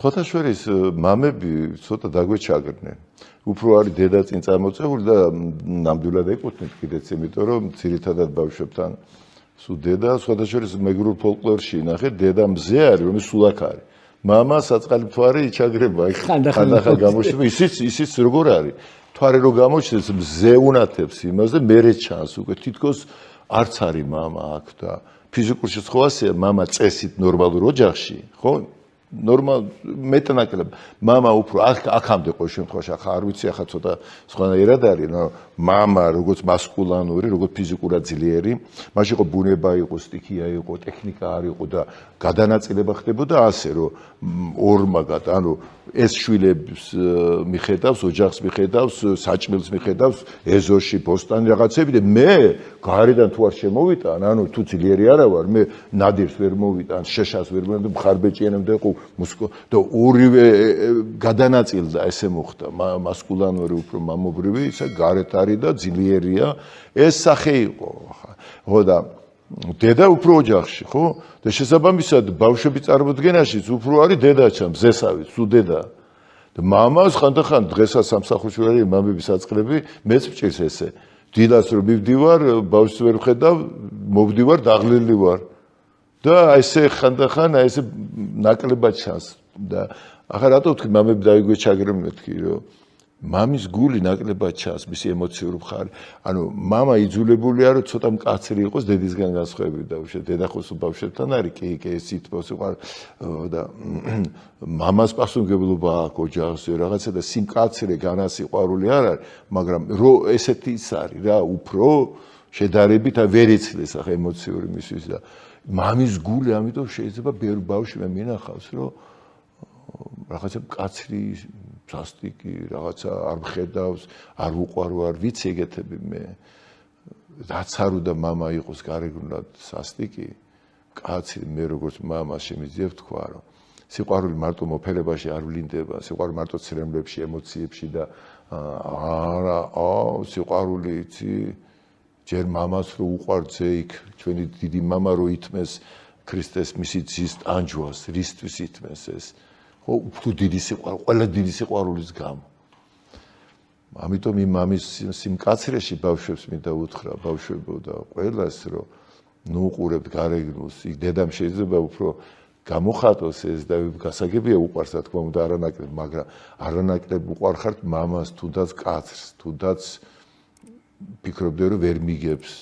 ხოთაშორის მამები ცოტა დაგვეჩაგრნენ. უფრო არის დედა წინ წამოწეული და ნამდვილად ეკუთვნით კიდეც, იმიტომ რომ ძირითადად ბავშვებთან სულ დედა, ხოთაშორის მეგრულ ფოლკლორში ნახეთ, დედა მზე არის, რომელიც სულ აქ არის. მამა საწყალი მთვარე იჩაგრება, ხანდახან გამოჩნდება, ისიც როგორ არის. მთვარე რო გამოჩნდეს, მზე უნათებს იმას და მერე ჩანს უკვე თითქოს არც არის მამა აქ და ფიზიკურში ხო ასეა, მამა წესით ნორმალურ ოჯახში, ხო? Normal მეტნაკლებ მამა უფრო აქამდე ყოველ შემთხვევაში ახლა არ ვიცი ახლა ცოტა სხვანაირად არის მამა როგორც მასკულანური როგორც ფიზიკურად ძლიერი მაშინ იყო ბუნება იყო სტიქია იყო ტექნიკა არ იყო და გადანაწილება ხდებოდა ასე რომ ორმაგად ანუ ეს შვილებს მიხედავს ოჯახს მიხედავს საჭმელს მიხედავს ეზოში ბოსტანი რაღაცები და მე გარედან თუ არ შემოვიტან ანუ თუ ძლიერი არა ვარ მე ნადირს ვერ მოვიტან შეშას ვერ მოვიტან მხარბეჭიანებდა იყო და ორივე გადანაწილდა ესე მოხდა მასკულანური უფრო მამობრივი ისა გარეთ არის და ძლიერია ეს სახე იყო ხო და დედა უფრო ოჯახში ხო და შესაბამისად ბავშვების წარმოდგენაშიც უფრო არის დედაჩა მზესავი სულ დედა და მამას ხანდახან დღესაც სამსახურში არის მამების აწყლები მეც მჭირს ესე დილას რომ მივდივარ ბავშვს ვერ ვხედავ მოვდივარ დაღლილი ვარ და ესე ხანდახან ესე ნაკლებად ჩანს და ახლა რატო ვთქვი მამები დაიგვეჩაგრენ მეთქი რომ მამის გული ნაკლებად ჩანს მისი ემოციური მხარე ანუ მამა იძულებულია რომ ცოტა მკაცრი იყოს დედისგან განსხვავებით და უშე დედა ხო ბავშვებთან არის კი სიტყვას უყარ და მამას პასუხისმგებლობა აქვს ოჯახზე რაღაცა და სიმკაცრე განასიყვარული არ არის მაგრამ რო ესეთი ის არის რა უფრო შედარებით ვერ იცლეს ახლა ემოციური მისთვის და მამის გული ამიტომ შეიძლება ბევრ ბავშვი მე მინახავს რომ რაღაცა მკაცრი სასტიკი რაღაცა არ მხედავს არ უყვარო არ ვიცი ეგეთები მე რაც არ უნდა მამა იყოს გარეგნულად სასტიკი კაცი მე როგორც მამა შემიძლია ვთქვა რომ სიყვარული მარტო მოფერებაში არ ვლინდება სიყვარული მარტო ცრემლებში ემოციებში და არა სიყვარული იცი ჯერ მამას რო უყვარდზე იქ ჩვენი დიდი მამა რო ითმეს ქრისტეს მისი ძის ტანჯვას რისთვის ითმეს ეს ხო უფრო დიდი სიყვარული ყველა დიდი სიყვარულის გამო ამიტომ იმ მამის სიმკაცრეში ბავშვებს მინდა უთხრა ბავშვებო და ყველას რომ ნუ უყურებთ გარეგნულს იქ დედამ შეიძლება უფრო გამოხატოს ეს და გასაგებია უყვარს რა თქმა უნდა არანაკლებ მაგრამ არანაკლებ უყვარ ხართ მამას თუნდაც კაცრს თუნდაც ფიქრობდი რომ ვერ მიგებს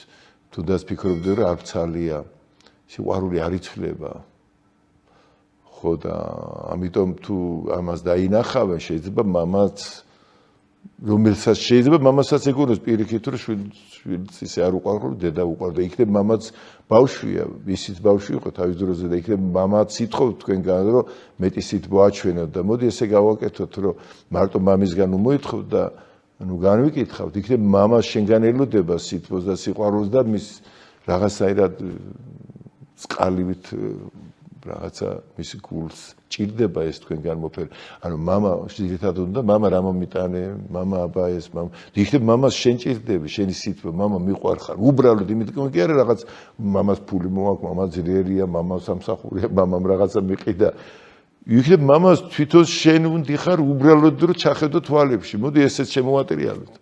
თუნდაც ფიქრობდი რომ არ ბცალია სიყვარული არ იცვლება ხო და ამიტომ თუ ამას დაინახავენ შეიძლება მამაც რომელსაც შეიძლება მამასაც ეგონოს პირიქით რომ შვილს ისე არ უყვარდა დედა უყვარდა იქნებ მამაც ბავშვია ისიც ბავშვი იყო თავის დროზე და იქნებ მამაც ითხოვ თქვენგან რომ მეტი სიტყვა აჩვენოთ და მოდი ესე გავაკეთოთ რომ მარტო მამისგან უმოითხოვ და ანუ განვიკითხავთ იქნებ მამას შენგან ელოდება სიტყვას და სიყვარულს და მის რაღაცაირად წყალივით რაღაცა მის გულს ჭირდება ეს თქვენგან მოფერ ანუ მამა ძირითადად უნდა მამა რა მომიტანე მამა აბა ეს მამა იქნებ მამას შენ ჭირდები შენი სიტყვა მამა მიყვარხარ უბრალოდ იმიტომ კი არა რაღაც მამას ფული მოაქვს მამა ძლიერია მამა სამსახურია მამამ რაღაცა მიყიდა იქნებ მამას თვითონ შენ უნდიხარ უბრალოდ რომ ჩახედო თვალებში მოდი ესეც შემოვატრიალოთ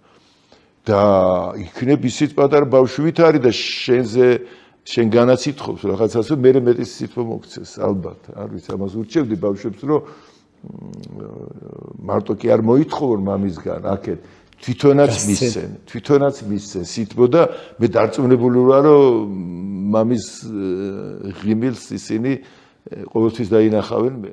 და იქნებ ისიც პატარა ბავშვით არის და შენზე შენ განაც ითხოვს რაღაცას რომ მე მეტი სიტყვა მოგცეს ალბათ არ ვიცი ამას ურჩევდი ბავშვებს რომ მარტო კი არ მოითხოვონ მამისგან აქეთ თვითონაც მისცენ სიტყვა და მე დარწმუნებული ვარ რომ მამის ღიმილს ისინი ყოველთვის დაინახავენ მე